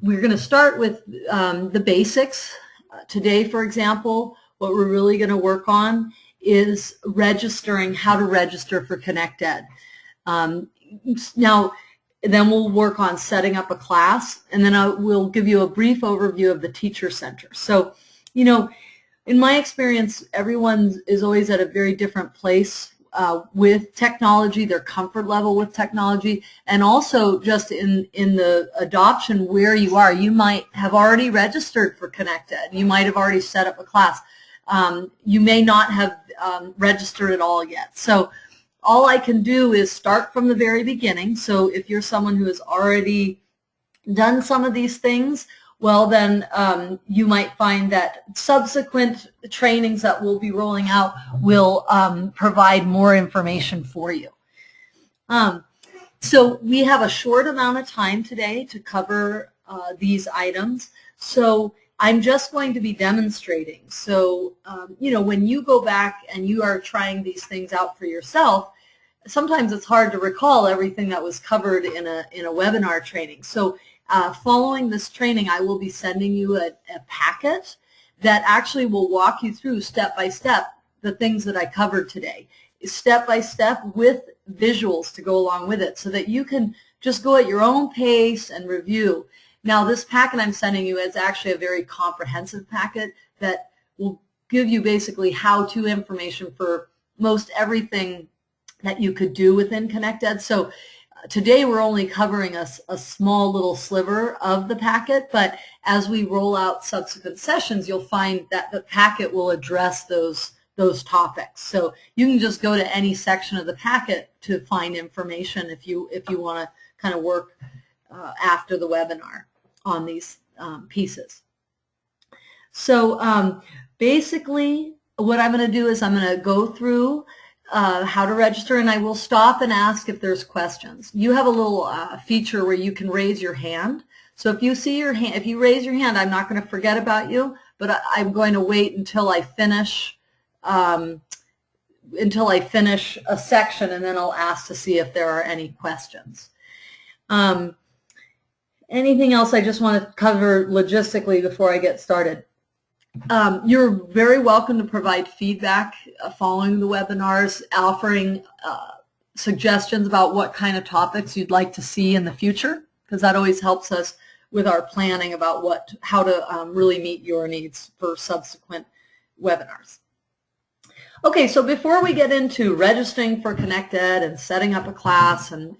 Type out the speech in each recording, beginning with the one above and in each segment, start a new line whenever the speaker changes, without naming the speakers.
We're going to start with the basics. Today, for example, what we're really going to work on is registering, how to register for ConnectED. Now, then we'll work on setting up a class, and then we'll give you a brief overview of the Teacher Center. So, you know, in my experience, everyone is always at a very different place with technology, their comfort level with technology, and also just in the adoption where you are. You might have already registered for ConnectED. You might have already set up a class. You may not have registered at all yet. So all I can do is start from the very beginning. So if you're someone who has already done some of these things, well then you might find that subsequent trainings that we'll be rolling out will provide more information for you. So we have a short amount of time today to cover these items. So I'm just going to be demonstrating. So, you know, when you go back and you are trying these things out for yourself, sometimes it's hard to recall everything that was covered in a webinar training. So following this training, I will be sending you a packet that actually will walk you through step by step the things that I covered today, step by step with visuals to go along with it so that you can just go at your own pace and review. Now, this packet I'm sending you is actually a very comprehensive packet that will give you basically how-to information for most everything that you could do within ConnectED. So today we're only covering a small little sliver of the packet, but as we roll out subsequent sessions, you'll find that the packet will address those topics. So you can just go to any section of the packet to find information if you want to kind of work after the webinar on these pieces. So basically what I'm going to do is I'm going to go through how to register, and I will stop and ask if there's questions. You have a little feature where you can raise your hand. So if you see your hand, if you raise your hand, I'm not going to forget about you, but I'm going to wait until I finish a section, and then I'll ask to see if there are any questions. Anything else I just want to cover logistically before I get started? You're very welcome to provide feedback following the webinars, offering suggestions about what kind of topics you'd like to see in the future, because that always helps us with our planning about how to really meet your needs for subsequent webinars. Okay, so before we get into registering for ConnectED and setting up a class and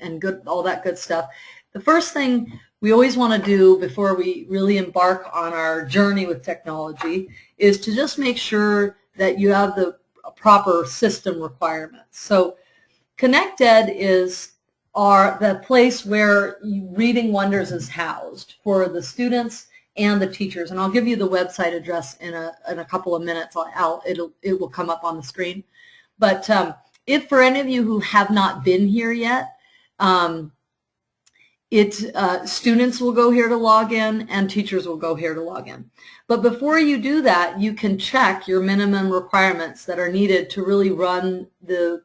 all that good stuff, the first thing we always want to do before we really embark on our journey with technology is to just make sure that you have the proper system requirements. So ConnectED is the place where Reading Wonders is housed for the students and the teachers. And I'll give you the website address in a couple of minutes. It will come up on the screen. But if for any of you who have not been here yet, students will go here to log in and teachers will go here to log in. But before you do that, you can check your minimum requirements that are needed to really run the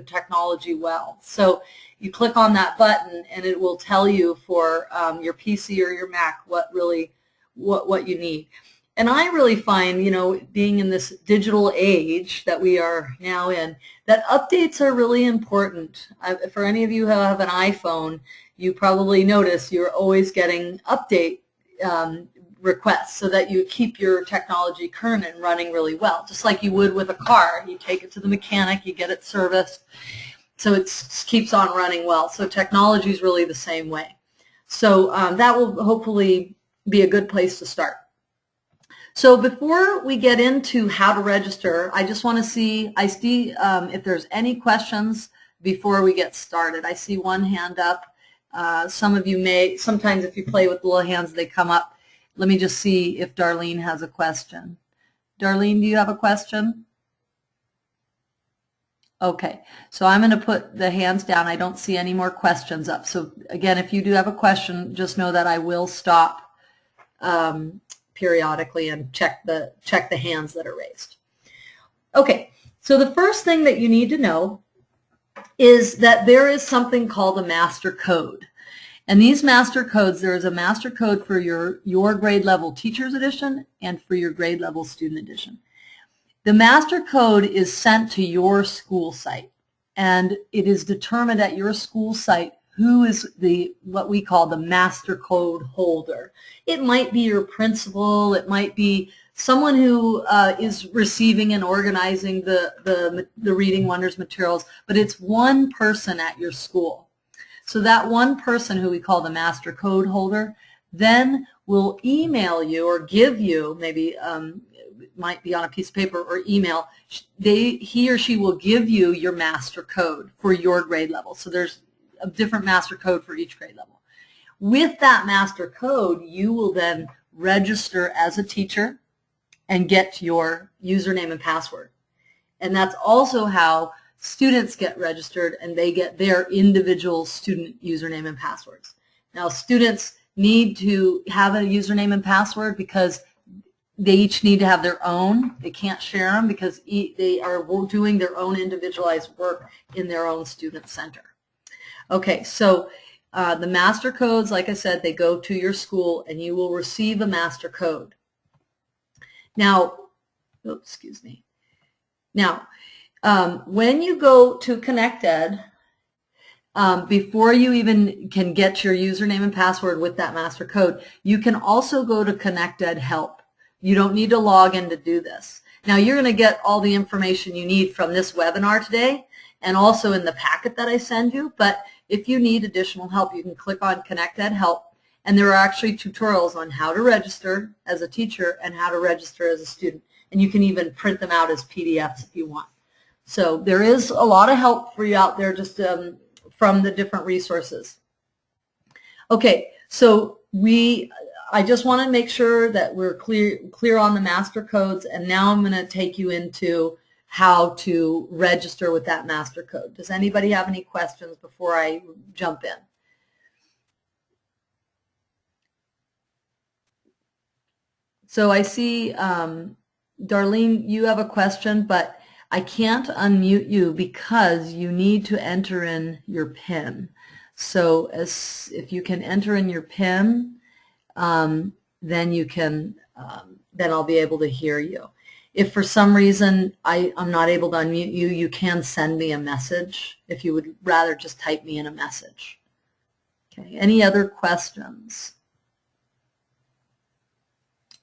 technology well. So you click on that button and it will tell you for your PC or your Mac what you need. And I really find, you know, being in this digital age that we are now in, that updates are really important. For any of you who have an iPhone, you probably notice you're always getting update requests so that you keep your technology current and running really well, just like you would with a car. You take it to the mechanic, you get it serviced, so it keeps on running well. So technology is really the same way. So that will hopefully be a good place to start. So before we get into how to register, I just want to see if there's any questions before we get started. I see one hand up. Some of you may, sometimes if you play with the little hands, they come up. Let me just see if Darlene has a question. Darlene, do you have a question? Okay, so I'm going to put the hands down. I don't see any more questions up. So again, if you do have a question, just know that I will stop periodically and check the hands that are raised. Okay, so the first thing that you need to know is that there is something called a master code. And these master codes, there is a master code for your grade level teachers edition and for your grade level student edition. The master code is sent to your school site, and it is determined at your school site who is what we call the master code holder. It might be your principal, it might be someone who is receiving and organizing the Reading Wonders materials, but it's one person at your school. So that one person, who we call the master code holder, then will email you or give you, maybe it might be on a piece of paper or email, he or she will give you your master code for your grade level. So there's a different master code for each grade level. With that master code, you will then register as a teacher and get your username and password. And that's also how students get registered, and they get their individual student username and passwords. Now, students need to have a username and password because they each need to have their own. They can't share them because they are doing their own individualized work in their own student center. Okay, so the master codes, like I said, they go to your school, and you will receive a master code. Now, excuse me. Now, when you go to ConnectED, before you even can get your username and password with that master code, you can also go to ConnectED Help. You don't need to log in to do this. Now, you're going to get all the information you need from this webinar today and also in the packet that I send you, but if you need additional help, you can click on ConnectED Help, and there are actually tutorials on how to register as a teacher and how to register as a student, and you can even print them out as PDFs if you want. So there is a lot of help for you out there just from the different resources. Okay, so I just want to make sure that we're clear on the master codes, and now I'm going to take you into how to register with that master code. Does anybody have any questions before I jump in? So I see, Darlene, you have a question, but I can't unmute you because you need to enter in your PIN. So if you can enter in your PIN, then you can, then I'll be able to hear you. If for some reason I'm not able to unmute you, you can send me a message if you would rather just type me in a message. Okay, any other questions?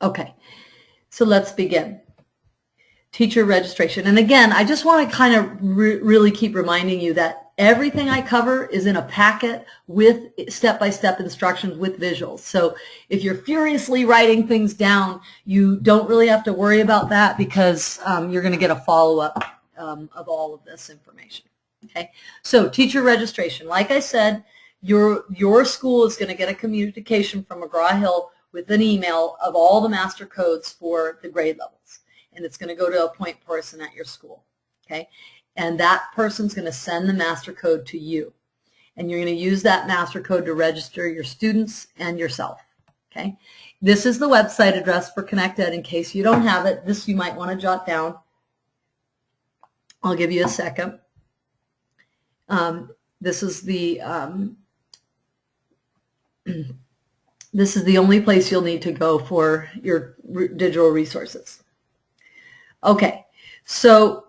Okay, so let's begin. Teacher registration. And again, I just want to kind of really keep reminding you that everything I cover is in a packet with step-by-step instructions with visuals. So if you're furiously writing things down, you don't really have to worry about that because you're going to get a follow-up of all of this information. Okay, so teacher registration. Like I said, your school is going to get a communication from McGraw-Hill with an email of all the master codes for the grade levels. And it's going to go to a point person at your school, okay? And that person's going to send the master code to you. And you're going to use that master code to register your students and yourself, okay? This is the website address for ConnectED in case you don't have it. This you might want to jot down. I'll give you a second. This is the only place you'll need to go for your digital resources. Okay, so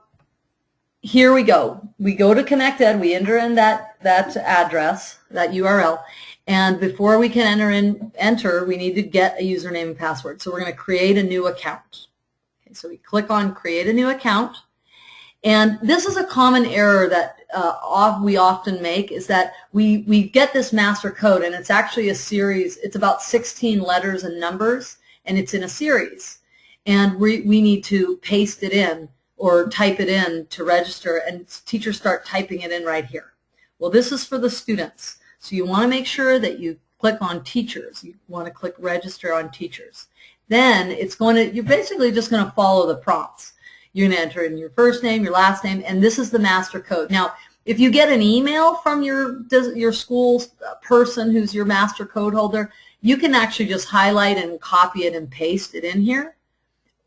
here we go. We go to ConnectED, we enter in that address, that URL, and before we can enter, we need to get a username and password. So we're going to create a new account. Okay, so we click on create a new account, and this is a common error that we often make, is that we get this master code, and it's actually a series. It's about 16 letters and numbers, and it's in a series. And we need to paste it in or type it in to register, and teachers start typing it in right here. Well, this is for the students. So you want to make sure that you click on teachers. You want to click register on teachers. Then you're basically just going to follow the prompts. You're going to enter in your first name, your last name, and this is the master code. Now, if you get an email from your school person who's your master code holder, you can actually just highlight and copy it and paste it in here.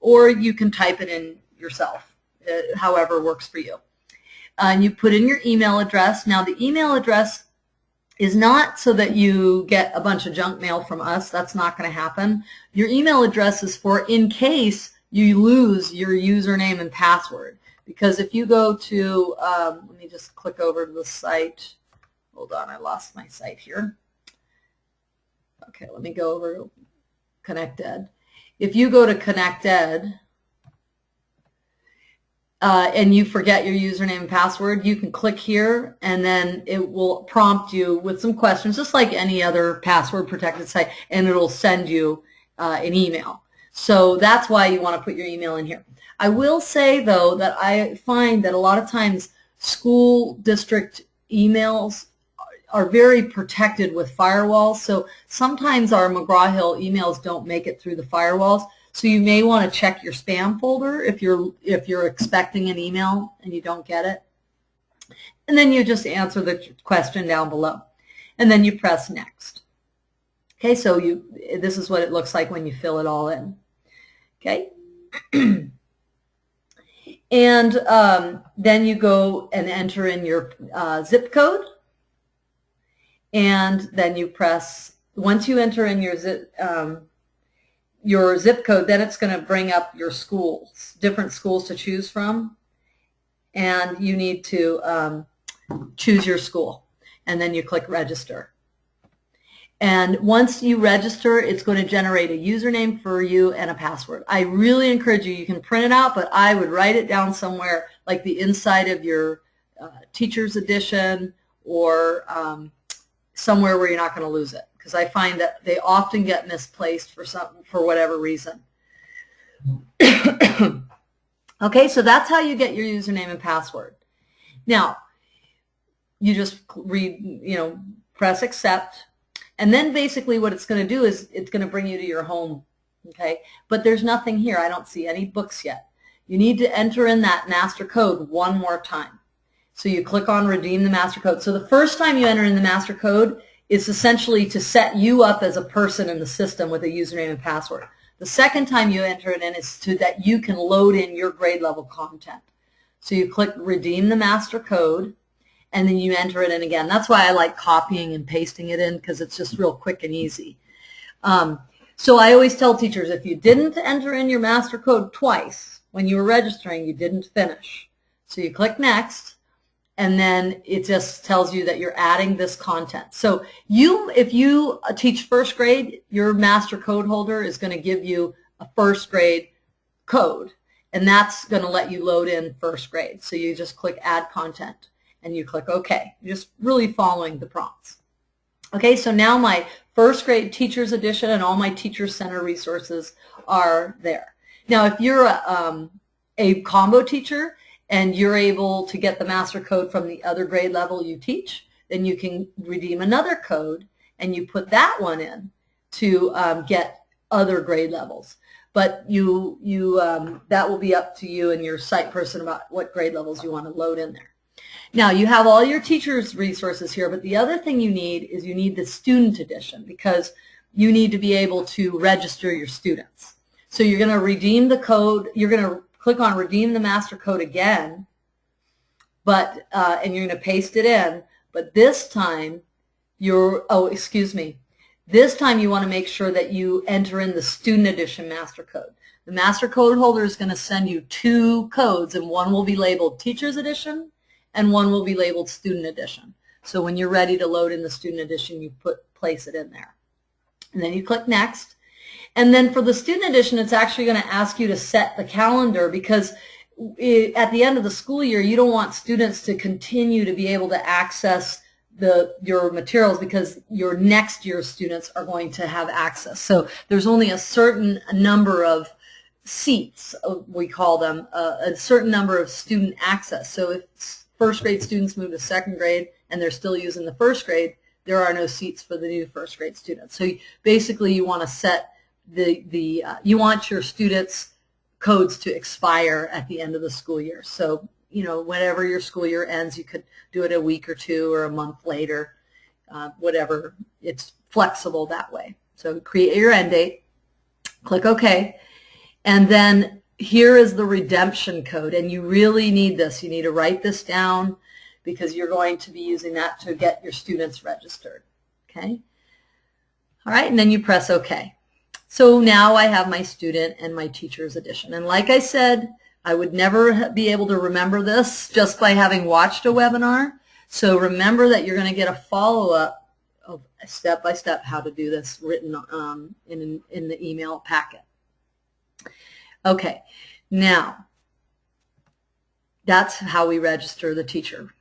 Or you can type it in yourself, however works for you. And you put in your email address. Now the email address is not so that you get a bunch of junk mail from us. That's not going to happen. Your email address is for in case you lose your username and password. Because if you go to, let me just click over to the site. Hold on, I lost my site here. Okay, let me go over to ConnectED. If you go to ConnectED and you forget your username and password, you can click here and then it will prompt you with some questions, just like any other password protected site, and it'll send you an email. So that's why you want to put your email in here. I will say, though, that I find that a lot of times school district emails are very protected with firewalls. So sometimes our McGraw-Hill emails don't make it through the firewalls. So you may want to check your spam folder if you're expecting an email and you don't get it. And then you just answer the question down below. And then you press next. Okay, so this is what it looks like when you fill it all in. Okay. And then you go and enter in your zip code. And then you press, once you enter in your zip code, then it's going to bring up your schools, different schools to choose from. And you need to choose your school. And then you click register. And once you register, it's going to generate a username for you and a password. I really encourage you, you can print it out, but I would write it down somewhere like the inside of your teacher's edition or somewhere where you're not going to lose it, because I find that they often get misplaced for whatever reason. Okay, so that's how you get your username and password. Now, you just press accept. And then basically what it's going to do is it's going to bring you to your home, okay? But there's nothing here. I don't see any books yet. You need to enter in that master code one more time. So you click on redeem the master code. So the first time you enter in the master code is essentially to set you up as a person in the system with a username and password. The second time you enter it in is so that you can load in your grade level content. So you click redeem the master code, and then you enter it in again. That's why I like copying and pasting it in, because it's just real quick and easy. So I always tell teachers, if you didn't enter in your master code twice when you were registering, you didn't finish. So you click next, and then it just tells you that you're adding this content. So if you teach first grade, your master code holder is going to give you a first grade code, and that's going to let you load in first grade. So you just click add content. And you click OK. You're just really following the prompts. Okay, so now my first grade teacher's edition and all my teacher center resources are there. Now, if you're a combo teacher and you're able to get the master code from the other grade level you teach, then you can redeem another code and you put that one in to get other grade levels. But that will be up to you and your site person about what grade levels you want to load in there. Now, you have all your teachers' resources here, but the other thing you need is you need the student edition, because you need to be able to register your students. So you're going to redeem the code. You're going to click on redeem the master code again, and you're going to paste it in. But this time, this time you want to make sure that you enter in the student edition master code. The master code holder is going to send you two codes, and one will be labeled teacher's edition, and one will be labeled student edition. So when you're ready to load in the student edition, you place it in there. And then you click next. And then for the student edition, it's actually going to ask you to set the calendar, because at the end of the school year, you don't want students to continue to be able to access your materials, because your next year's students are going to have access. So there's only a certain number of seats, we call them, a certain number of student access. So if first grade students move to second grade and they're still using the first grade, there are no seats for the new first grade students. So basically you want to set you want your students' codes to expire at the end of the school year. So, whenever your school year ends, you could do it a week or two or a month later, whatever. It's flexible that way. So create your end date, click OK, and then here is the redemption code, and you really need this. You need to write this down, because you're going to be using that to get your students registered. Okay? All right, and then you press OK. So now I have my student and my teacher's edition. And like I said, I would never be able to remember this just by having watched a webinar. So remember that you're going to get a follow-up of step-by-step how to do this written in the email packet. Okay, now that's how we register the teacher.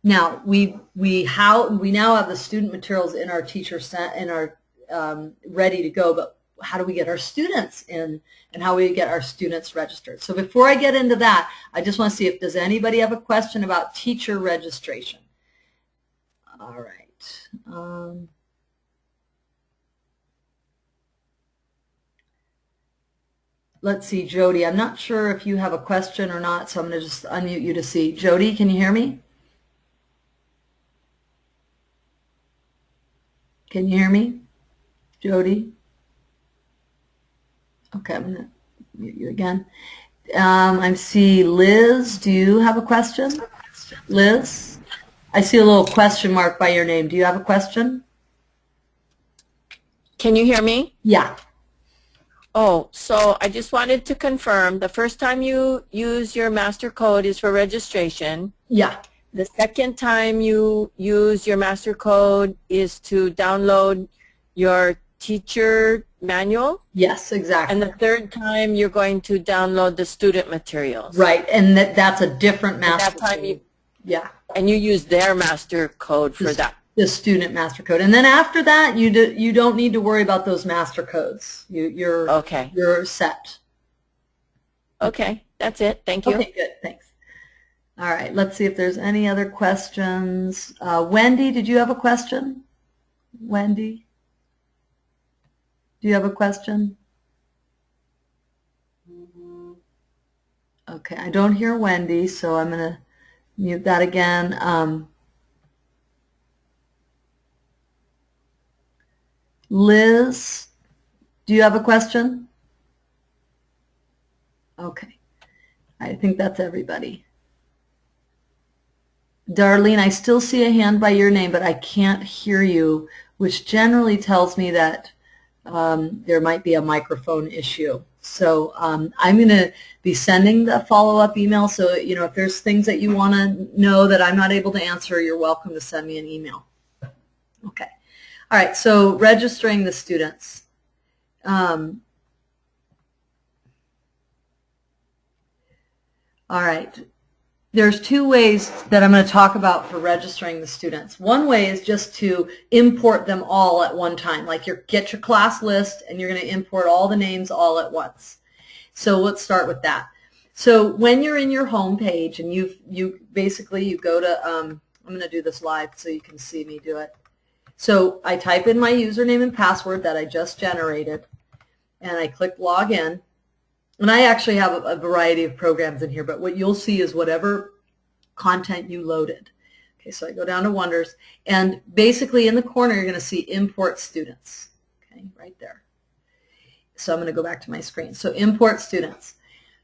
Now we now have the student materials in our teacher set in our ready to go, but how do we get our students in and how we get our students registered? So before I get into that, I just want to see if does anybody have a question about teacher registration. All right. Let's see, Jody. I'm not sure if you have a question or not, so I'm going to just unmute you to see. Jody, can you hear me? Can you hear me, Jody? Okay, I'm going to mute you again. I see Liz. Do you have a question? Liz? I see a little question mark by your name. Do you have a question?
Can you hear me?
Yeah.
Oh, so I just wanted to confirm the first time you use your master code is for registration.
Yeah.
The second time you use your master code is to download your teacher manual?
Yes, exactly.
And the third time you're going to download the student materials.
Right, and that's a different master
code.
Yeah.
And you use their master code for that.
The student master code. And then after that, you don't need to worry about those master codes. You're set.
Okay, that's it. Thank you.
Okay, good. Thanks. All right, let's see if there's any other questions. Wendy, did you have a question? Wendy? Do you have a question? Okay, I don't hear Wendy, so I'm going to mute that again. Liz, do you have a question? Okay, I think that's everybody. Darlene, I still see a hand by your name, but I can't hear you, which generally tells me that there might be a microphone issue. So I'm going to be sending the follow-up email. So, if there's things that you want to know that I'm not able to answer, you're welcome to send me an email. Okay. All right. So registering the students. All right. There's two ways that I'm going to talk about for registering the students. One way is just to import them all at one time. Like get your class list and you're going to import all the names all at once. So let's start with that. So when you're in your home page and you basically go to, I'm going to do this live so you can see me do it. So I type in my username and password that I just generated and I click login. And I actually have a variety of programs in here, but what you'll see is whatever content you loaded. Okay, so I go down to Wonders, and basically in the corner you're going to see Import Students, okay, right there. So I'm going to go back to my screen. So Import Students.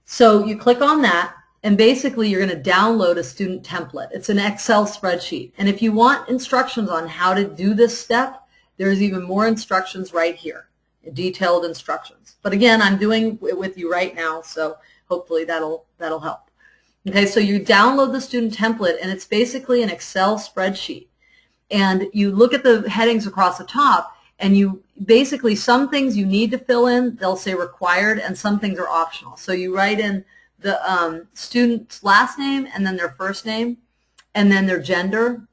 So you click on that, and basically you're going to download a student template. It's an Excel spreadsheet. And if you want instructions on how to do this step, there's even more instructions right here. Detailed instructions. But again, I'm doing it with you right now, so hopefully that'll help. Okay, so you download the student template, and it's basically an Excel spreadsheet. And you look at the headings across the top, and you basically, some things you need to fill in, they'll say required, and some things are optional. So you write in the student's last name, and then their first name, and then their gender,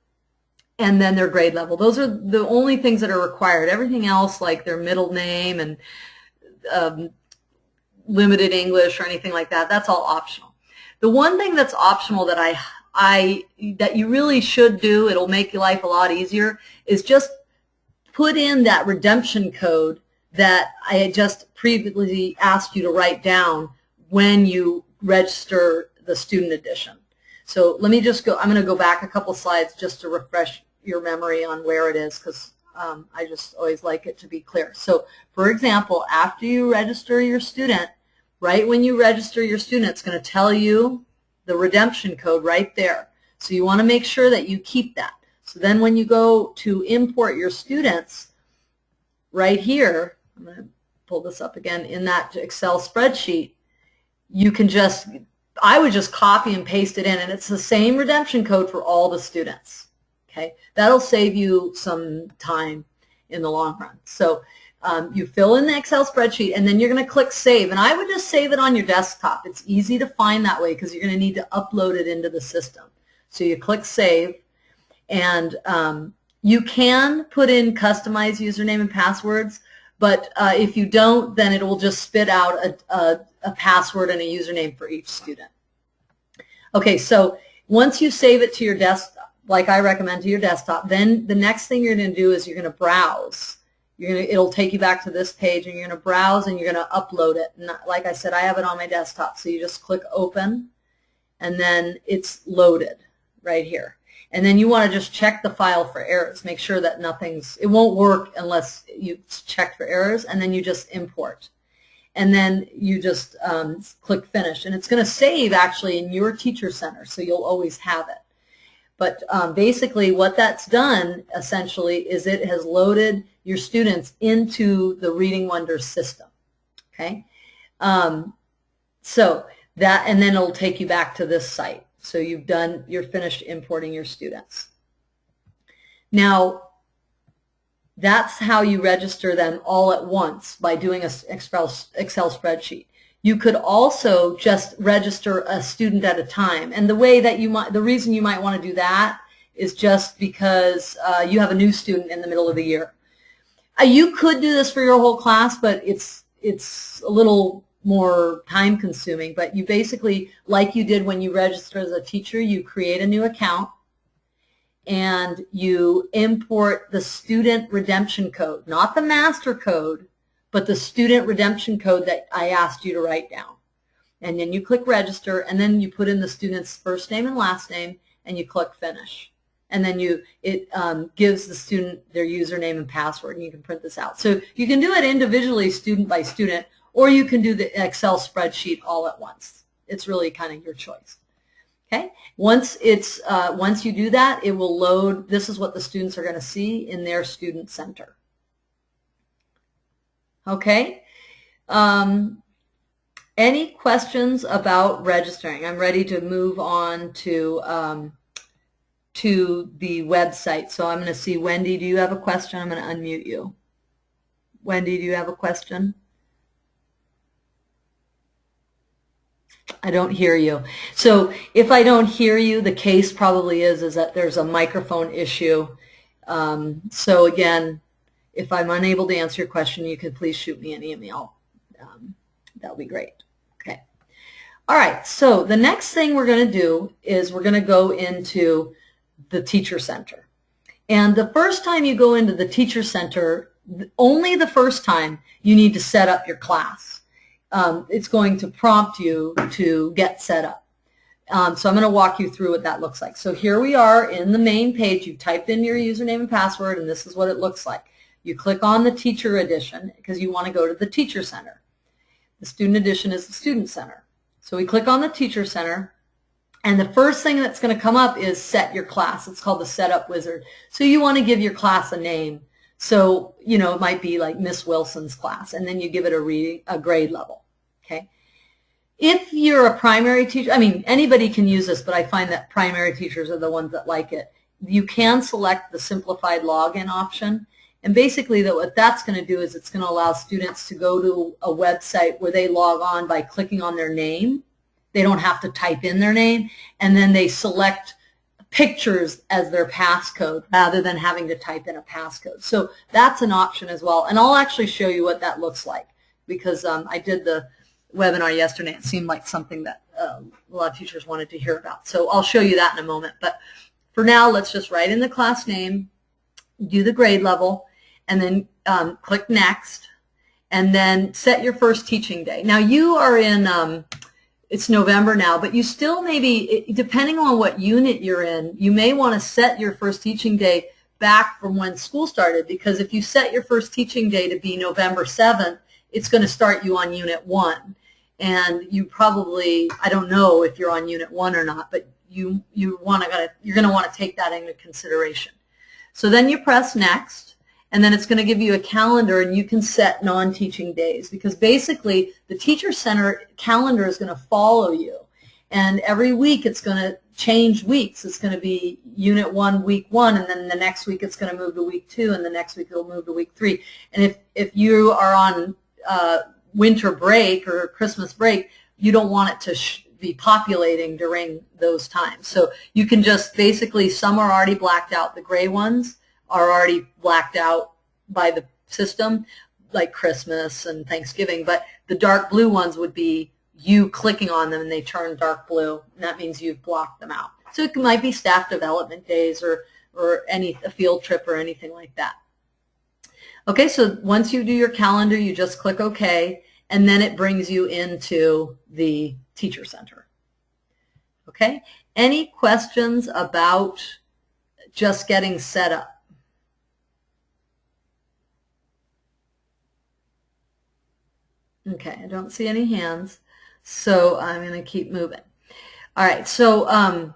and then their grade level. Those are the only things that are required. Everything else, like their middle name and limited English or anything like that, that's all optional. The one thing that's optional that that you really should do, it'll make your life a lot easier, is just put in that redemption code that I just previously asked you to write down when you register the student edition. So let me just go, I'm going to go back a couple slides just to refresh your memory on where it is, because I just always like it to be clear. So for example, after you register your student, right when you register your student, it's going to tell you the redemption code right there. So you want to make sure that you keep that. So then when you go to import your students, right here, I'm going to pull this up again, in that Excel spreadsheet, you can just, I would just copy and paste it in, and it's the same redemption code for all the students. Okay, that'll save you some time in the long run. So you fill in the Excel spreadsheet, and then you're going to click Save. And I would just save it on your desktop. It's easy to find that way because you're going to need to upload it into the system. So you click Save, and you can put in customized username and passwords, but if you don't, then it will just spit out a password and a username for each student. Okay, so once you save it to your desktop, like I recommend to your desktop, then the next thing you're going to do is you're going to browse. It'll take you back to this page, and you're going to browse, and you're going to upload it. And like I said, I have it on my desktop, so you just click Open, and then it's loaded right here. And then you want to just check the file for errors. Make sure that it won't work unless you check for errors, and then you just import. And then you just click Finish. And it's going to save actually in your teacher center, so you'll always have it. But basically what that's done essentially is it has loaded your students into the Reading Wonders system. Okay? So that, and then it'll take you back to this site. So you're finished importing your students. Now, that's how you register them all at once by doing an Excel spreadsheet. You could also just register a student at a time. And the reason you might want to do that is just because you have a new student in the middle of the year. You could do this for your whole class, but it's a little more time consuming. But you basically, like you did when you register as a teacher, you create a new account and you import the student redemption code, not the master code, but the student redemption code that I asked you to write down. And then you click register, and then you put in the student's first name and last name, and you click finish. And then it gives the student their username and password, and you can print this out. So you can do it individually, student by student, or you can do the Excel spreadsheet all at once. It's really kind of your choice. Okay. Once you do that, it will load. This is what the students are going to see in their student center. Okay. Any questions about registering? I'm ready to move on to the website. So I'm going to see, Wendy, do you have a question? I'm going to unmute you. Wendy, do you have a question? I don't hear you. So if I don't hear you, the case probably is that there's a microphone issue. So again, if I'm unable to answer your question, you could please shoot me an email. That would be great. Okay. All right. So the next thing we're going to do is we're going to go into the Teacher Center. And the first time you go into the Teacher Center, only the first time, you need to set up your class. It's going to prompt you to get set up. So I'm going to walk you through what that looks like. So here we are in the main page. You've typed in your username and password, and this is what it looks like. You click on the Teacher Edition because you want to go to the Teacher Center. The Student Edition is the Student Center. So we click on the Teacher Center, and the first thing that's going to come up is Set Your Class. It's called the Setup Wizard. So you want to give your class a name. So, you know, it might be like Miss Wilson's class, and then you give it a grade level. Okay. If you're a primary teacher, I mean, anybody can use this, but I find that primary teachers are the ones that like it. You can select the simplified login option. And basically what that's going to do is it's going to allow students to go to a website where they log on by clicking on their name. They don't have to type in their name, and then they select pictures as their passcode rather than having to type in a passcode. So that's an option as well. And I'll actually show you what that looks like because I did the webinar yesterday. It seemed like something that a lot of teachers wanted to hear about. So I'll show you that in a moment. But for now, let's just write in the class name, do the grade level, and then click Next, and then set your first teaching day. Now you are in, it's November now, but you still maybe, depending on what unit you're in, you may want to set your first teaching day back from when school started, because if you set your first teaching day to be November 7th, it's going to start you on Unit 1. And you probably, I don't know if you're on Unit 1 or not, but you're going to want to take that into consideration. So then you press next, and then it's going to give you a calendar, and you can set non-teaching days, because basically the Teacher Center calendar is going to follow you, and every week it's going to change weeks. It's going to be Unit 1, Week 1, and then the next week it's going to move to Week 2, and the next week it'll move to Week 3. And if you are on winter break or Christmas break, you don't want it to be populating during those times. So you can just basically, some are already blacked out. The gray ones are already blacked out by the system, like Christmas and Thanksgiving, but the dark blue ones would be you clicking on them and they turn dark blue, and that means you've blocked them out. So it might be staff development days or a field trip or anything like that. Okay, so once you do your calendar, you just click OK, and then it brings you into the Teacher Center. Okay, any questions about just getting set up? Okay, I don't see any hands, so I'm going to keep moving. All right, so I'm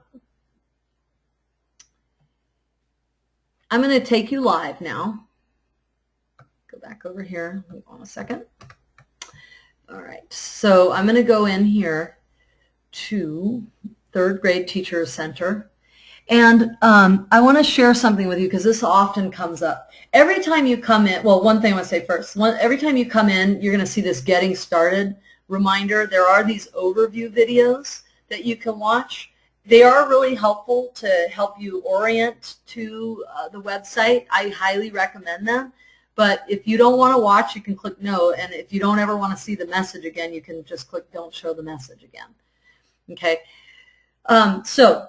going to take you live now. Go back over here. Hold on a second. All right, so I'm going to go in here to third grade Teacher Center. And I want to share something with you because this often comes up. Every time you come in, well, one thing I want to say first, every time you come in, you're going to see this Getting Started reminder. There are these overview videos that you can watch. They are really helpful to help you orient to the website. I highly recommend them. But if you don't want to watch, you can click no. And if you don't ever want to see the message again, you can just click don't show the message again. Okay. So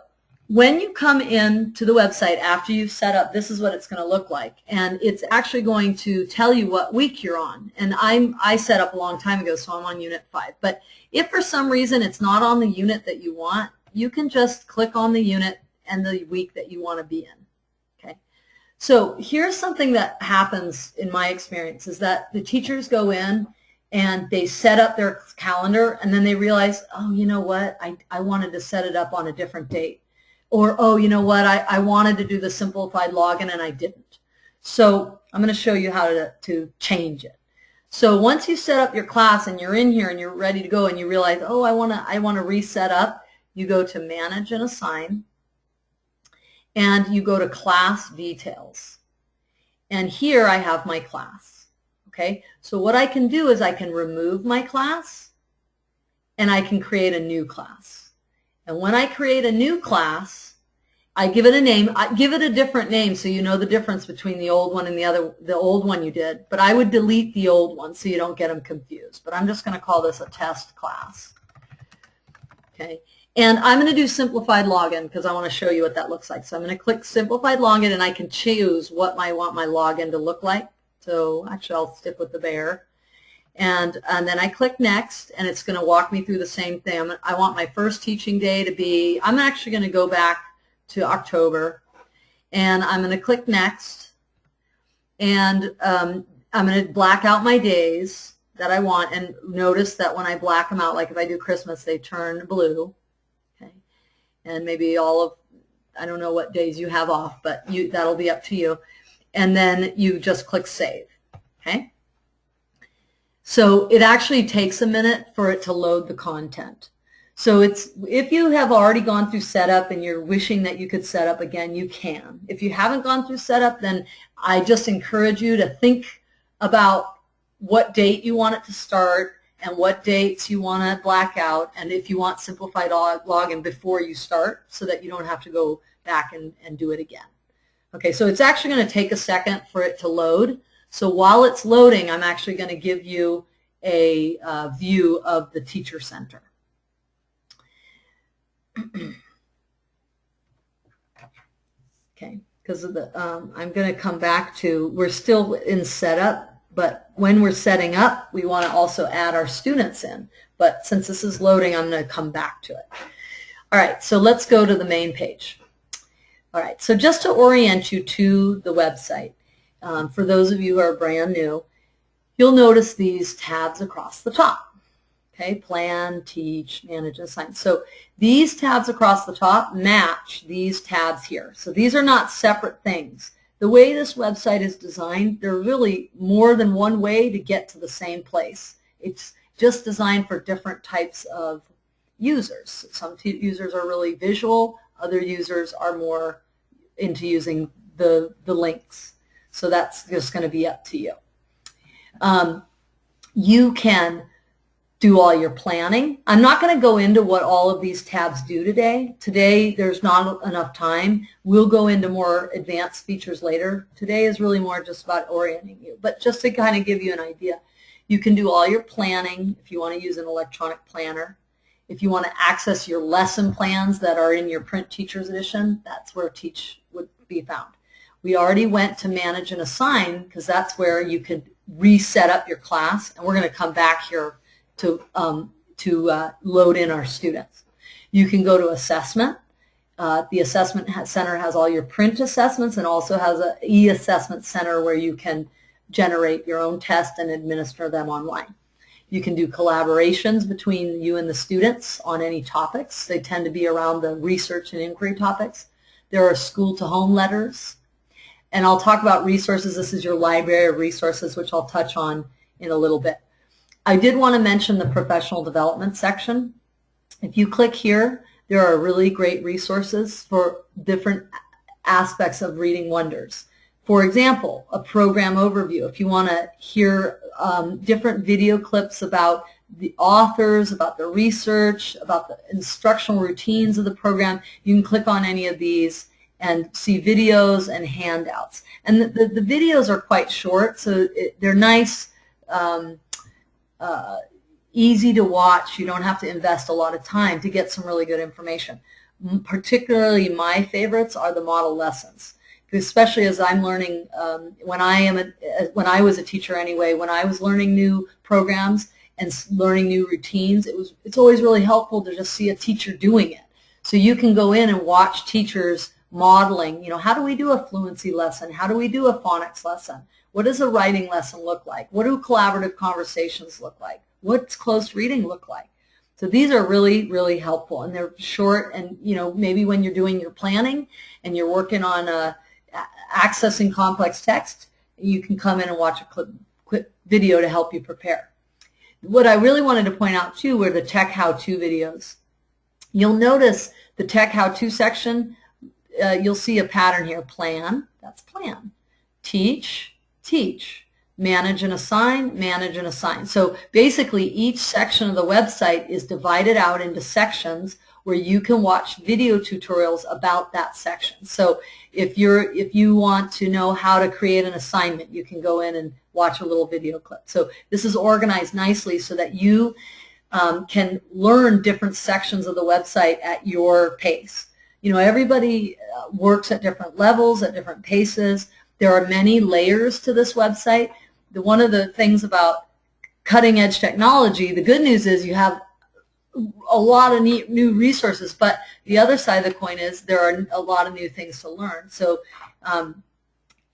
when you come in to the website after you've set up, this is what it's going to look like. And it's actually going to tell you what week you're on. And I set up a long time ago, so I'm on Unit 5. But if for some reason it's not on the unit that you want, you can just click on the unit and the week that you want to be in. Okay. So here's something that happens in my experience is that the teachers go in and they set up their calendar and then they realize, oh, you know what, I wanted to set it up on a different date. Or, oh, you know what, I wanted to do the simplified login and I didn't. So I'm going to show you how to change it. So once you set up your class and you're in here and you're ready to go and you realize, oh, I want to reset up, you go to Manage and Assign. And you go to Class Details. And here I have my class. Okay, so what I can do is I can remove my class and I can create a new class. And when I create a new class, I give it a name. I give it a different name so you know the difference between the old one and the old one you did. But I would delete the old one so you don't get them confused. But I'm just going to call this a test class. Okay. And I'm going to do simplified login because I want to show you what that looks like. So I'm going to click simplified login and I can choose what I want my login to look like. So actually I'll stick with the bear. And then I click next and it's going to walk me through the same thing. I want my first teaching day to be, I'm actually going to go back to October and I'm going to click next and I'm going to black out my days that I want, and notice that when I black them out, like if I do Christmas, they turn blue. And maybe all of, I don't know what days you have off, but that'll be up to you. And then you just click Save, okay? So it actually takes a minute for it to load the content. So if you have already gone through setup and you're wishing that you could set up again, you can. If you haven't gone through setup, then I just encourage you to think about what date you want it to start and what dates you want to black out, and if you want simplified login before you start so that you don't have to go back and do it again. Okay, so it's actually going to take a second for it to load. So while it's loading, I'm actually going to give you a view of the Teacher Center. Okay, because of the, I'm going to come back to, we're still in setup. But when we're setting up, we want to also add our students in. But since this is loading, I'm going to come back to it. All right, so let's go to the main page. All right, so just to orient you to the website, for those of you who are brand new, you'll notice these tabs across the top. Okay, plan, teach, manage, and assign. So these tabs across the top match these tabs here. So these are not separate things. The way this website is designed, there are really more than one way to get to the same place. It's just designed for different types of users. Some users are really visual, other users are more into using the links. So that's just going to be up to you. You can do all your planning. I'm not going to go into what all of these tabs do today. Today there's not enough time. We'll go into more advanced features later. Today is really more just about orienting you. But just to kind of give you an idea, you can do all your planning if you want to use an electronic planner. If you want to access your lesson plans that are in your print teacher's edition, that's where Teach would be found. We already went to manage and assign because that's where you could reset up your class, and we're going to come back here to load in our students. You can go to assessment. The assessment center has all your print assessments and also has an e-assessment center where you can generate your own tests and administer them online. You can do collaborations between you and the students on any topics. They tend to be around the research and inquiry topics. There are school-to-home letters. And I'll talk about resources. This is your library of resources, which I'll touch on in a little bit. I did want to mention the professional development section. If you click here, there are really great resources for different aspects of Reading Wonders. For example, a program overview. If you want to hear different video clips about the authors, about the research, about the instructional routines of the program, you can click on any of these and see videos and handouts. And the videos are quite short, so they're nice, easy to watch. You don't have to invest a lot of time to get some really good information. Particularly my favorites are the model lessons, especially as I'm learning, when I was a teacher anyway, when I was learning new programs and learning new routines, it's always really helpful to just see a teacher doing it. So you can go in and watch teachers modeling, how do we do a fluency lesson? How do we do a phonics lesson? What does a writing lesson look like? What do collaborative conversations look like? What's close reading look like? So these are really, really helpful, and they're short, and maybe when you're doing your planning and you're working on accessing complex text, you can come in and watch a quick video to help you prepare. What I really wanted to point out too were the tech how-to videos. You'll notice the tech how-to section, you'll see a pattern here. Plan, that's plan. Teach, teach. Manage and assign, manage and assign. So basically each section of the website is divided out into sections where you can watch video tutorials about that section. So if you want to know how to create an assignment, you can go in and watch a little video clip. So this is organized nicely so that you can learn different sections of the website at your pace. Everybody works at different levels, at different paces. There are many layers to this website. One of the things about cutting edge technology, the good news is you have a lot of new resources, but the other side of the coin is there are a lot of new things to learn. So, I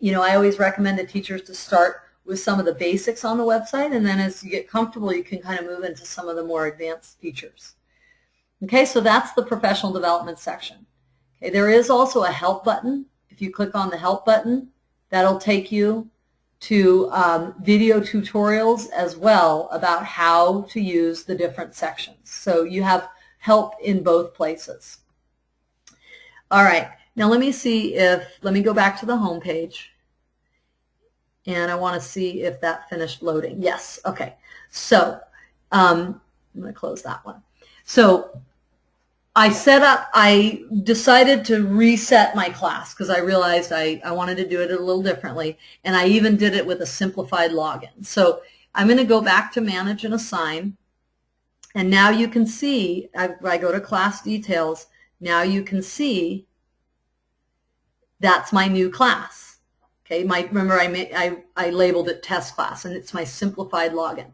always recommend to teachers to start with some of the basics on the website, and then as you get comfortable, you can kind of move into some of the more advanced features. Okay, so that's the professional development section. Okay, there is also a help button. If you click on the help button, that'll take you to video tutorials as well about how to use the different sections. So you have help in both places. All right, now let me go back to the home page, and I want to see if that finished loading. Yes, okay. So I'm going to close that one. So I decided to reset my class because I realized I wanted to do it a little differently, and I even did it with a simplified login. So I'm going to go back to manage and assign, and now you can see, I go to class details, now you can see that's my new class. Okay, remember I labeled it test class, and it's my simplified login.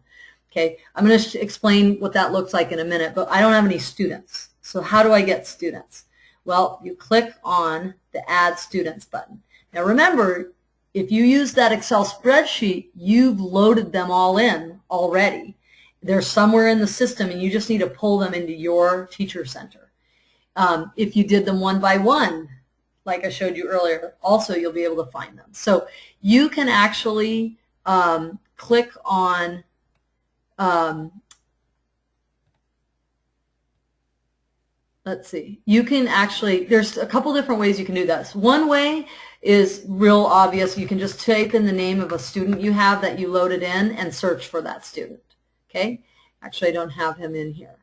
Okay, I'm going to explain what that looks like in a minute, but I don't have any students. So how do I get students? Well, you click on the Add Students button. Now remember, if you use that Excel spreadsheet, you've loaded them all in already. they're somewhere in the system and you just need to pull them into your teacher center. If you did them one by one, like I showed you earlier, also you'll be able to find them. So you can actually click on let's see, you can actually, there's a couple different ways you can do this. One way is real obvious. You can just type in the name of a student you have that you loaded in and search for that student. Okay? Actually, I don't have him in here.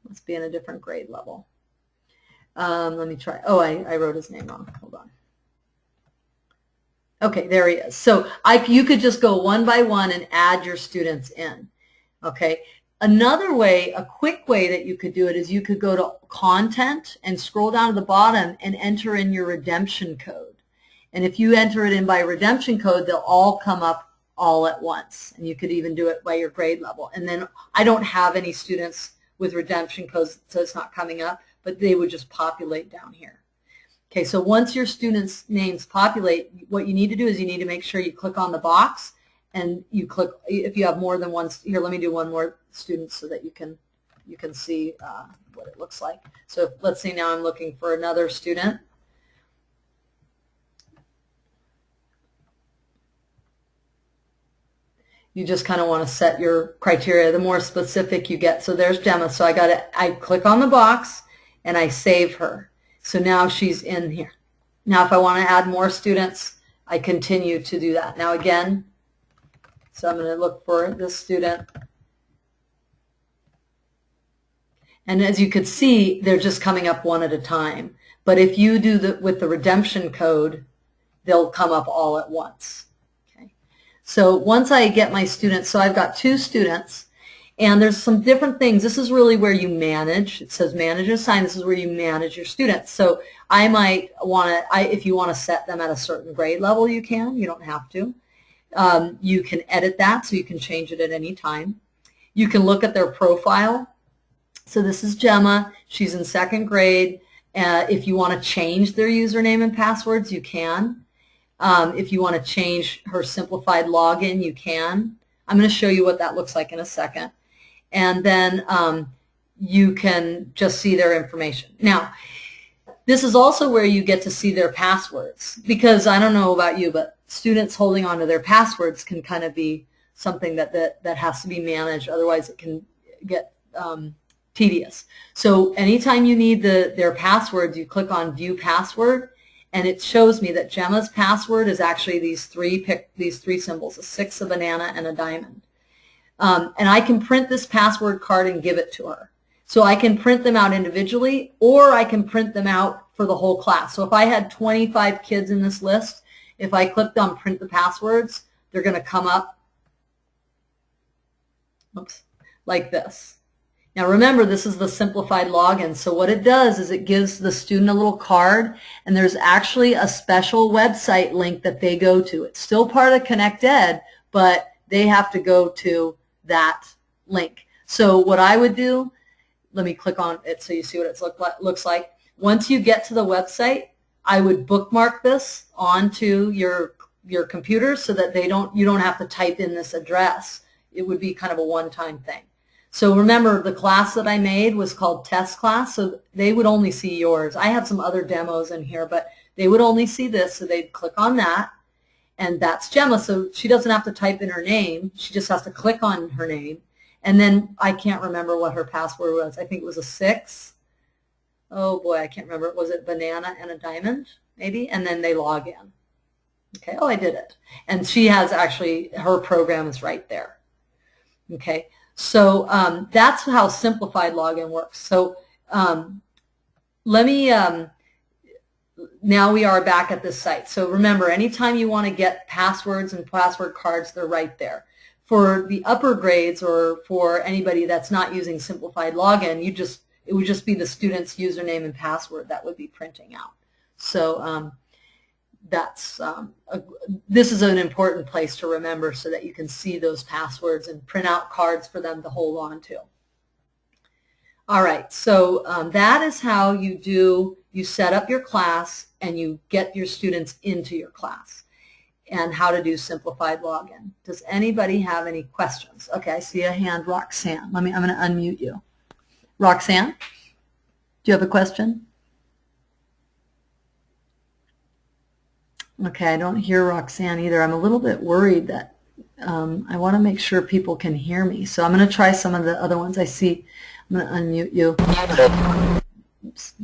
Must be in a different grade level. Let me try. Oh, I wrote his name wrong. Hold on. Okay, there he is. So you could just go one by one and add your students in. Okay. Another way, a quick way that you could do it is you could go to Content and scroll down to the bottom and enter in your redemption code. And if you enter it in by redemption code, they'll all come up all at once. And you could even do it by your grade level. And then I don't have any students with redemption codes, so it's not coming up, but they would just populate down here. Okay, so once your students' names populate, what you need to do is you need to make sure you click on the box and you click, if you have more than one, here, let me do one more student so that you can see what it looks like. So let's see, now I'm looking for another student. You just kind of want to set your criteria. The more specific you get. So there's Gemma. So I click on the box and I save her. So now she's in here. Now if I want to add more students, I continue to do that. Now again, so I'm going to look for this student. And as you could see, they're just coming up one at a time. But if you do with the redemption code, they'll come up all at once. Okay. So once I get my students, so I've got 2 students, and there's some different things. This is really where you manage. It says manage and assign. This is where you manage your students. So I might want to, if you want to set them at a certain grade level, you can. You don't have to. You can edit that, so you can change it at any time. You can look at their profile. So this is Gemma. She's in 2nd grade. If you want to change their username and passwords, you can. If you want to change her simplified login, you can. I'm going to show you what that looks like in a second. And then you can just see their information. Now, this is also where you get to see their passwords, because I don't know about you, but students holding on to their passwords can kind of be something that has to be managed. Otherwise, it can get tedious. So anytime you need their passwords, you click on View Password, and it shows me that Gemma's password is actually these three symbols, a 6, a banana, and a diamond. And I can print this password card and give it to her. So I can print them out individually, or I can print them out for the whole class. So if I had 25 kids in this list, if I clicked on Print the Passwords, they're going to come up like this. Now remember, this is the simplified login. So what it does is it gives the student a little card, and there's actually a special website link that they go to. It's still part of ConnectED, but they have to go to that link. So what I would do, let me click on it so you see what it looks like. Once you get to the website, I would bookmark this onto your computer so that you don't have to type in this address. It would be kind of a one-time thing. So remember, the class that I made was called Test Class, so they would only see yours. I have some other demos in here, but they would only see this, so they'd click on that, and that's Gemma. So she doesn't have to type in her name. She just has to click on her name. And then I can't remember what her password was. I think it was a 6. Oh boy, I can't remember. Was it banana and a diamond, maybe? And then they log in. Okay, oh, I did it. And she has actually, her program is right there. Okay, so that's how simplified login works. So let me, now we are back at this site. So remember, anytime you want to get passwords and password cards, they're right there. For the upper grades, or for anybody that's not using simplified login, it would just be the student's username and password that would be printing out. So this is an important place to remember so that you can see those passwords and print out cards for them to hold on to. All right, so that is how you set up your class and you get your students into your class. and how to do simplified login. Does anybody have any questions? Okay, I see a hand, Roxanne. I'm going to unmute you. Roxanne, do you have a question? Okay, I don't hear Roxanne either. I'm a little bit worried that I want to make sure people can hear me. So I'm going to try some of the other ones I see. I'm going to unmute you. Oops.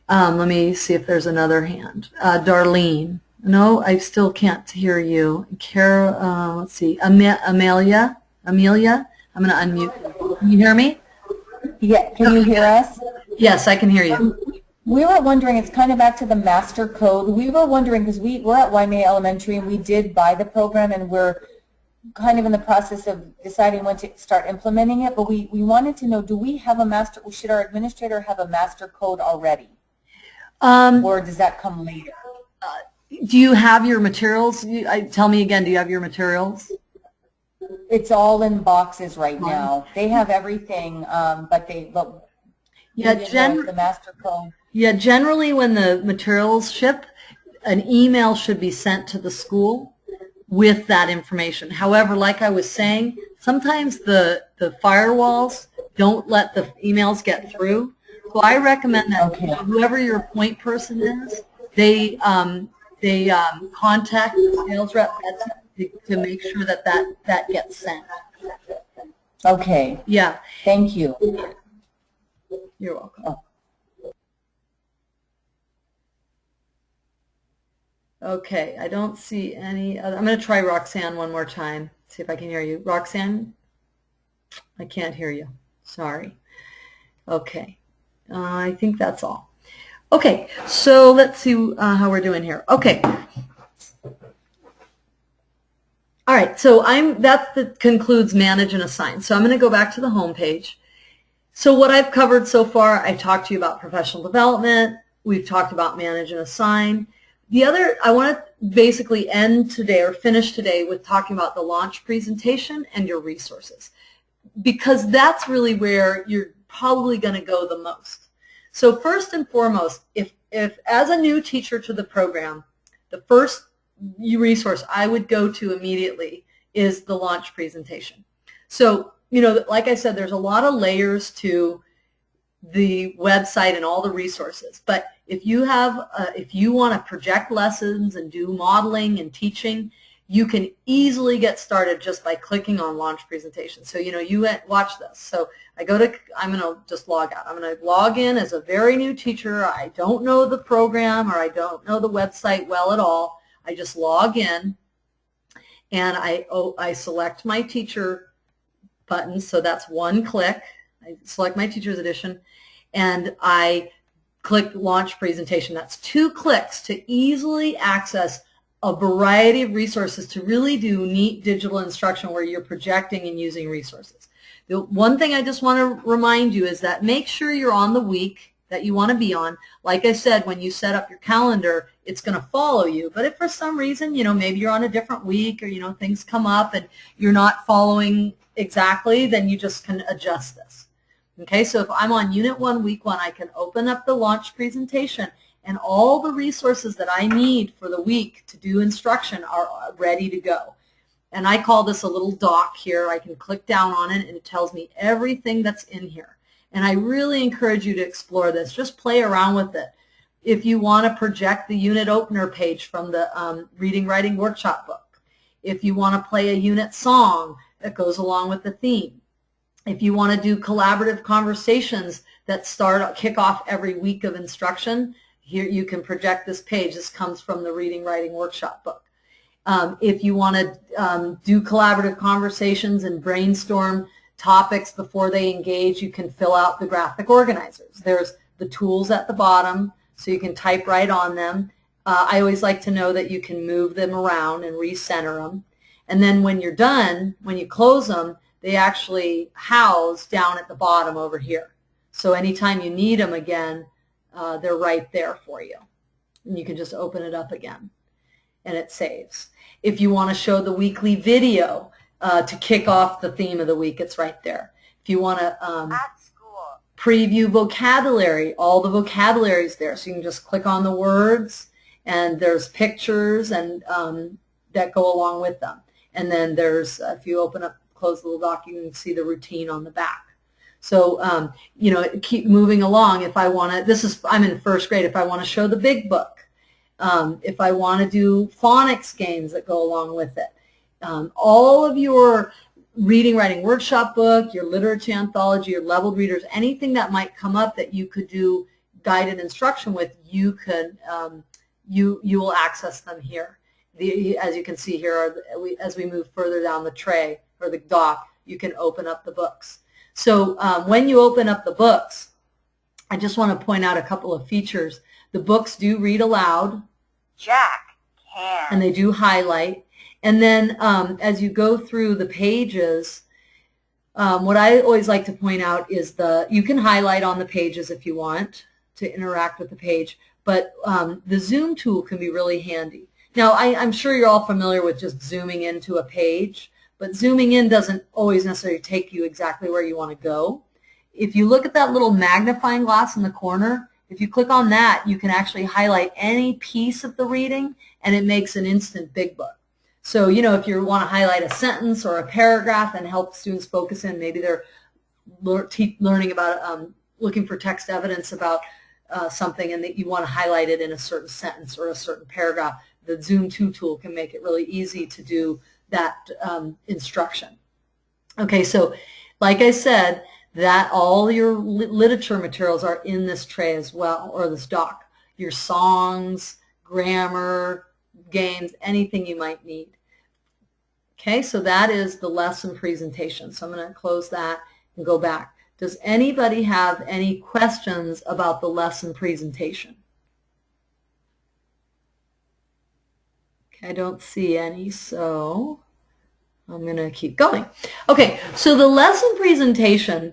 Let me see if there's another hand. Darlene. No, I still can't hear you. Kara, let's see. Amelia. I'm going to unmute you. Can you hear me?
Yeah, can you hear us?
Yes, I can hear you.
We were wondering, it's kind of back to the master code. We were wondering, because we're at Waimea Elementary and we did buy the program and we're kind of in the process of deciding when to start implementing it, but we wanted to know, do we have a master, should our administrator have a master code already? Or does that come later?
Do you have your materials? Tell me again, do you have your materials?
It's all in boxes right now. They have everything, but
yeah,
the master code.
Yeah, generally when the materials ship, an email should be sent to the school with that information. However, like I was saying, sometimes the firewalls don't let the emails get through. So I recommend that whoever your point person is, they contact the sales rep to make sure that gets sent.
Okay.
Yeah.
Thank you.
You're welcome.
Oh.
Okay, I don't see any other. I'm going to try Roxanne one more time, see if I can hear you. Roxanne, I can't hear you. Sorry. Okay, I think that's all. Okay, so let's see how we're doing here. Okay. All right, so that concludes manage and assign. So I'm going to go back to the home page. So what I've covered so far, I've talked to you about professional development. We've talked about manage and assign. I want to basically end today or finish today with talking about the launch presentation and your resources, because that's really where you're probably going to go the most. So first and foremost, if as a new teacher to the program, the first resource I would go to immediately is the launch presentation. So, you know, like I said, there's a lot of layers to the website and all the resources, but if you want to project lessons and do modeling and teaching, you can easily get started just by clicking on launch presentation. So, you know, watch this. So I'm going to just log out. I'm going to log in as a very new teacher. I don't know the program or I don't know the website well at all. I just log in and I select my teacher button. So that's one click. I select my teacher's edition and I click launch presentation. That's 2 clicks to easily access a variety of resources to really do neat digital instruction where you're projecting and using resources. The one thing I just want to remind you is that make sure you're on the week that you want to be on. Like I said, when you set up your calendar, it's going to follow you. But if for some reason, you know, maybe you're on a different week or, you know, things come up and you're not following exactly, then you just can adjust this. Okay, so if I'm on Unit 1, Week 1, I can open up the launch presentation and all the resources that I need for the week to do instruction are ready to go. And I call this a little doc here. I can click down on it and it tells me everything that's in here. And I really encourage you to explore this. Just play around with it. If you want to project the unit opener page from the Reading Writing Workshop book, if you want to play a unit song that goes along with the theme, if you want to do collaborative conversations that kick off every week of instruction, here you can project this page. This comes from the Reading Writing Workshop book. If you want to do collaborative conversations and brainstorm topics before they engage, you can fill out the graphic organizers. There's the tools at the bottom, so you can type right on them. I always like to know that you can move them around and recenter them. And then when you're done, when you close them, they actually house down at the bottom over here. So anytime you need them again, they're right there for you. And you can just open it up again and it saves. If you want to show the weekly video to kick off the theme of the week, it's right there. If you want to preview vocabulary, all the vocabulary is there. So you can just click on the words and there's pictures and that go along with them. And then there's, if you open up, close the little doc, you can see the routine on the back. So, you know, keep moving along. If I want to, I'm in first grade, if I want to show the big book, if I want to do phonics games that go along with it, all of your reading, writing workshop book, your literature anthology, your leveled readers, anything that might come up that you could do guided instruction with, you could, you will access them here. As you can see here, as we move further down the tray or the dock, you can open up the books. So when you open up the books, I just want to point out a couple of features. The books do read aloud.
Jack can.
And they do highlight. And then as you go through the pages, what I always like to point out is you can highlight on the pages if you want to interact with the page, but the zoom tool can be really handy. Now, I'm sure you're all familiar with just zooming into a page, but zooming in doesn't always necessarily take you exactly where you want to go. If you look at that little magnifying glass in the corner, if you click on that, you can actually highlight any piece of the reading, and it makes an instant big book. So, you know, if you want to highlight a sentence or a paragraph and help students focus in, maybe they're learning about, looking for text evidence about something, and that you want to highlight it in a certain sentence or a certain paragraph, the Zoom 2 tool can make it really easy to do that instruction. Okay, so like I said, that all your literature materials are in this tray as well, or this doc. Your songs, grammar, games, anything you might need. Okay, so that is the lesson presentation. So I'm going to close that and go back. Does anybody have any questions about the lesson presentation? Okay, I don't see any, so I'm going to keep going. Okay, so the lesson presentation,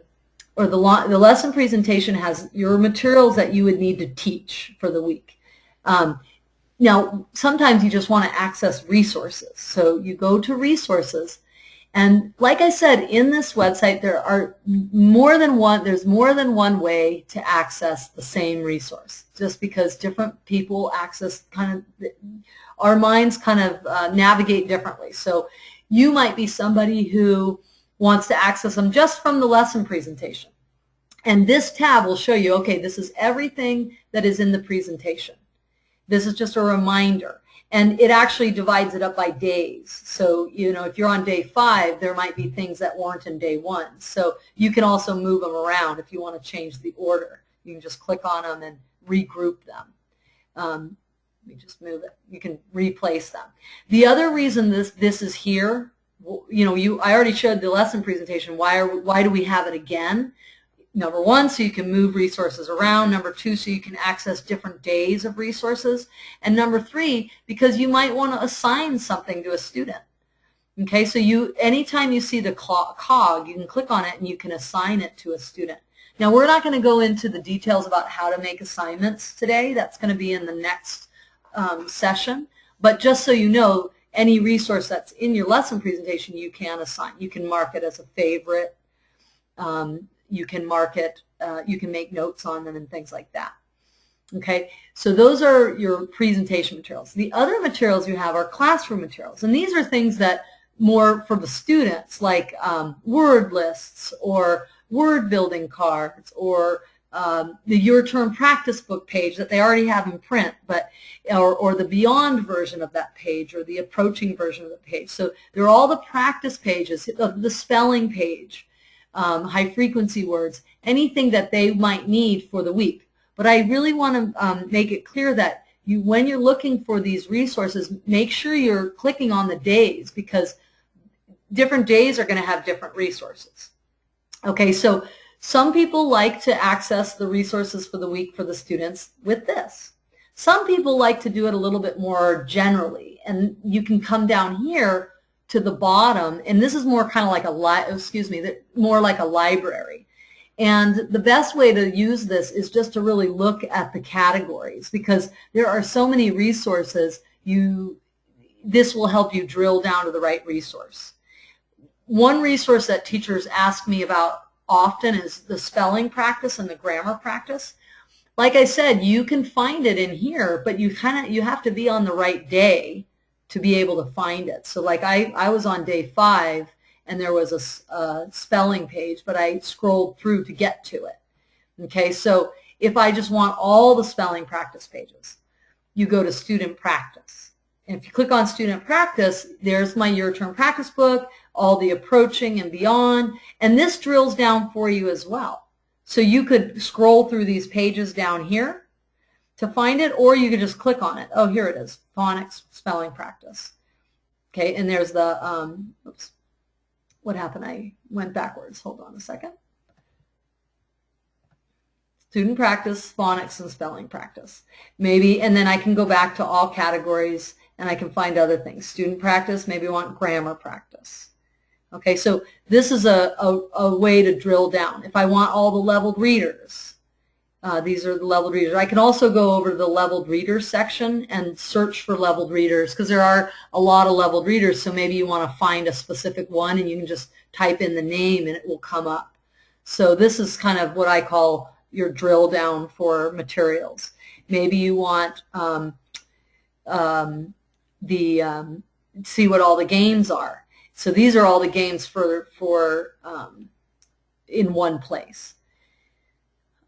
or the lesson presentation has your materials that you would need to teach for the week. Now, sometimes you just want to access resources. So you go to resources, and like I said, in this website there are there's more than one way to access the same resource, just because different people access our minds navigate differently. So you might be somebody who wants to access them just from the lesson presentation. And this tab will show you, okay, this is everything that is in the presentation. This is just a reminder. And it actually divides it up by days. So, you know, if you're on day 5, there might be things that weren't in day 1. So you can also move them around if you want to change the order. You can just click on them and regroup them. Let me just move it. You can replace them. The other reason this is here, you know, I already showed the lesson presentation. Why do we have it again? Number 1, so you can move resources around. Number 2, so you can access different days of resources. And number 3, because you might want to assign something to a student. Okay, so anytime you see the cog, you can click on it and you can assign it to a student. Now, we're not going to go into the details about how to make assignments today. That's going to be in the next session. But just so you know, any resource that's in your lesson presentation, you can assign. You can mark it as a favorite. You can mark it, you can make notes on them and things like that. Okay, so those are your presentation materials. The other materials you have are classroom materials, and these are things that more for the students, like word lists or word building cards, or the Your Term practice book page that they already have in print, but or the beyond version of that page, or the approaching version of the page. So they're all the practice pages, the spelling page, high frequency words, anything that they might need for the week. But I really want to make it clear that when you're looking for these resources, make sure you're clicking on the days, because different days are going to have different resources. Okay, so some people like to access the resources for the week for the students with this. Some people like to do it a little bit more generally, and you can come down here to the bottom, and this is more kind of like more like a library. And the best way to use this is just to really look at the categories, because there are so many resources. This will help you drill down to the right resource. One resource that teachers ask me about often is the spelling practice and the grammar practice. Like I said, you can find it in here, but you have to be on the right day to be able to find it. So like I was on day 5 and there was a spelling page, but I scrolled through to get to it. Okay, so if I just want all the spelling practice pages, you go to student practice. And if you click on student practice, there's my Your Turn practice book, all the approaching and beyond, and this drills down for you as well. So you could scroll through these pages down here to find it, or you could just click on it. Oh, here it is, phonics spelling practice. Okay, and there's the, oops, what happened? I went backwards. Hold on a second. Student practice, phonics, and spelling practice. Maybe, and then I can go back to all categories and I can find other things. Student practice, maybe I want grammar practice. Okay, so this is a way to drill down. If I want all the leveled readers, these are the leveled readers. I can also go over to the leveled readers section and search for leveled readers because there are a lot of leveled readers, so maybe you want to find a specific one and you can just type in the name and it will come up. So this is kind of what I call your drill down for materials. Maybe you want see what all the games are. So these are all the games for in one place.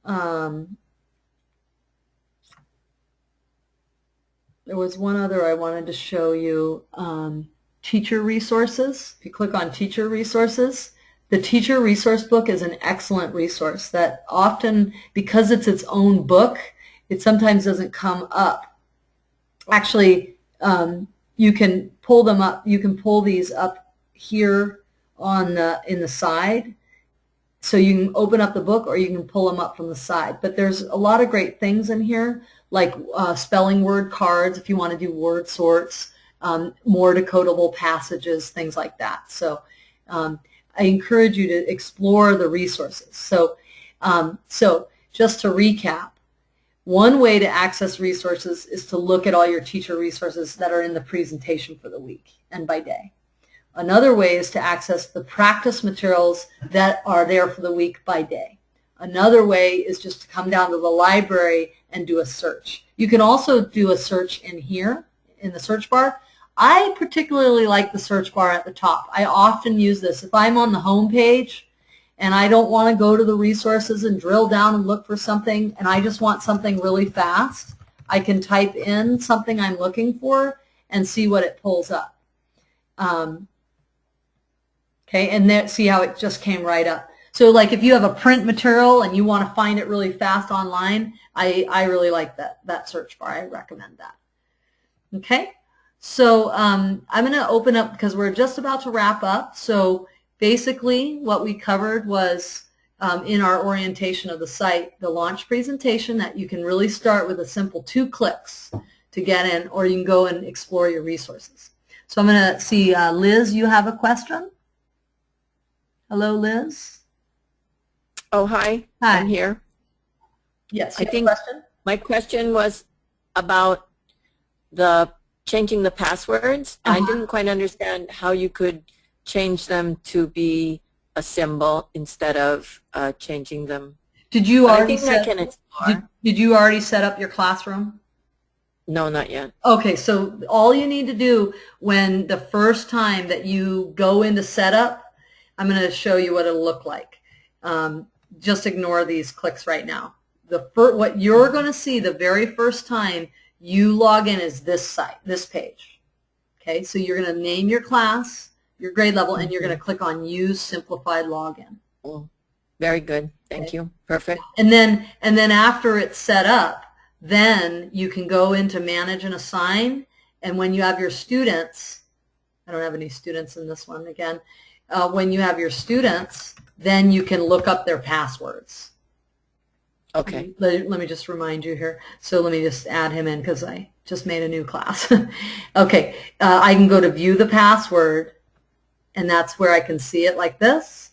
There was one other I wanted to show you, teacher resources. If you click on teacher resources, the teacher resource book is an excellent resource that often, because it's its own book, it sometimes doesn't come up. Actually, you can pull them up. You can pull these up here on in the side. So you can open up the book or you can pull them up from the side. But there's a lot of great things in here, like spelling word cards if you want to do word sorts, more decodable passages, things like that. So I encourage you to explore the resources. So, so just to recap, one way to access resources is to look at all your teacher resources that are in the presentation for the week and by day. Another way is to access the practice materials that are there for the week by day. Another way is just to come down to the library and do a search. You can also do a search in here in the search bar. I particularly like the search bar at the top. I often use this. If I'm on the home page and I don't want to go to the resources and drill down and look for something and I just want something really fast, I can type in something I'm looking for and see what it pulls up. Okay, and there, see how it just came right up. So like if you have a print material and you want to find it really fast online, I really like that search bar. I recommend that. Okay, so I'm going to open up because we're just about to wrap up. So basically what we covered was in our orientation of the site, the launch presentation, that you can really start with a simple 2 clicks to get in, or you can go and explore your resources. So I'm going to see, Liz, you have a question? Hello, Liz.
Oh, hi.
Hi.
I'm here.
Yes.
I think my question was about the changing the passwords. I didn't quite understand how you could change them to be a symbol instead of changing them.
Did you already
did
you already set up your classroom?
No, not yet.
Okay, so all you need to do when the first time that you go into setup, I'm going to show you what it'll look like. Just ignore these clicks right now. What you're going to see the very first time you log in is this site, this page. Okay, so you're going to name your class, your grade level, and you're going to click on Use Simplified Login.
Oh, very good. Thank you. Perfect.
And then after it's set up, then you can go into Manage and Assign, and when you have your students, I don't have any students in this one again, when you have your students, then you can look up their passwords.
Okay.
Let me just remind you here. So let me just add him in because I just made a new class. Okay, I can go to View the Password, and that's where I can see it like this.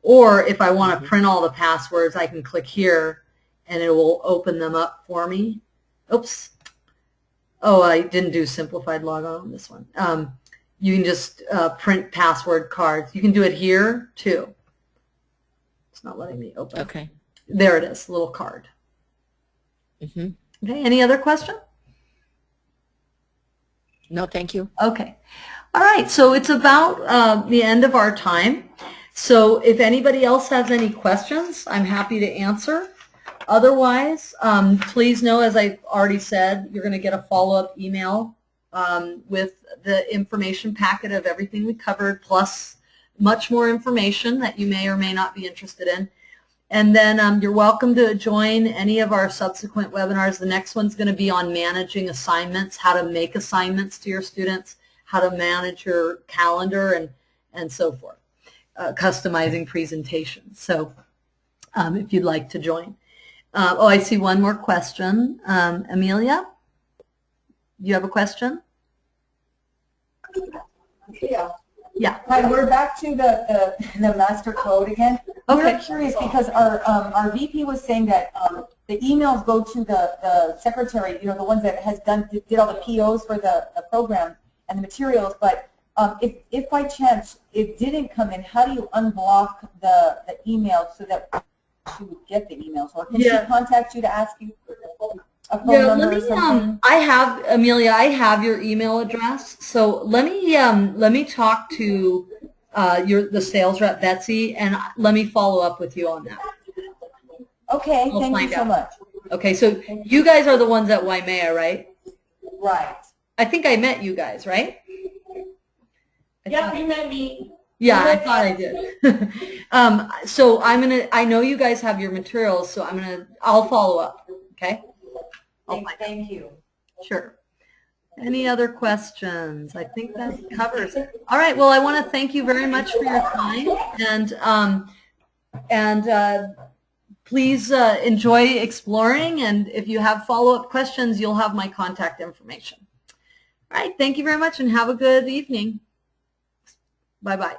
Or if I want to print all the passwords, I can click here, and it will open them up for me. Oops. Oh, I didn't do Simplified Logon on this one. You can just print password cards. You can do it here, too. It's not letting me open.
Okay.
There it is, little card. Okay, any other question?
No, thank you.
Okay. All right, so it's about the end of our time. So if anybody else has any questions, I'm happy to answer. Otherwise, please know, as I already said, you're going to get a follow-up email with the information packet of everything we covered, plus much more information that you may or may not be interested in. And then you're welcome to join any of our subsequent webinars. The next one's going to be on managing assignments, how to make assignments to your students, how to manage your calendar, and so forth, customizing presentations. So if you'd like to join. Oh, I see one more question. Amelia, do you have a question?
Yeah.
Yeah.
Hi, we're back to the master code again.
Okay.
We're curious because our VP was saying that the emails go to the secretary, you know, the ones that did all the POs for the program and the materials, but if by chance it didn't come in, how do you unblock the email so that she would get the emails? Or can she contact you to ask you for a phone number or something?
Amelia, I have your email address, so let me talk to the sales rep, Betsy, and let me follow up with you on that.
Okay, thank you so much.
Okay, so you guys are the ones at Waimea, right?
Right.
I think I met you guys, right?
Yeah, you met me.
Yeah, I thought I did. So I know you guys have your materials, so I'll follow up, okay?
Thank you.
Sure. Any other questions? I think that covers it. All right, well, I want to thank you very much for your time, and please enjoy exploring, and if you have follow-up questions, you'll have my contact information. All right, thank you very much, and have a good evening. Bye-bye.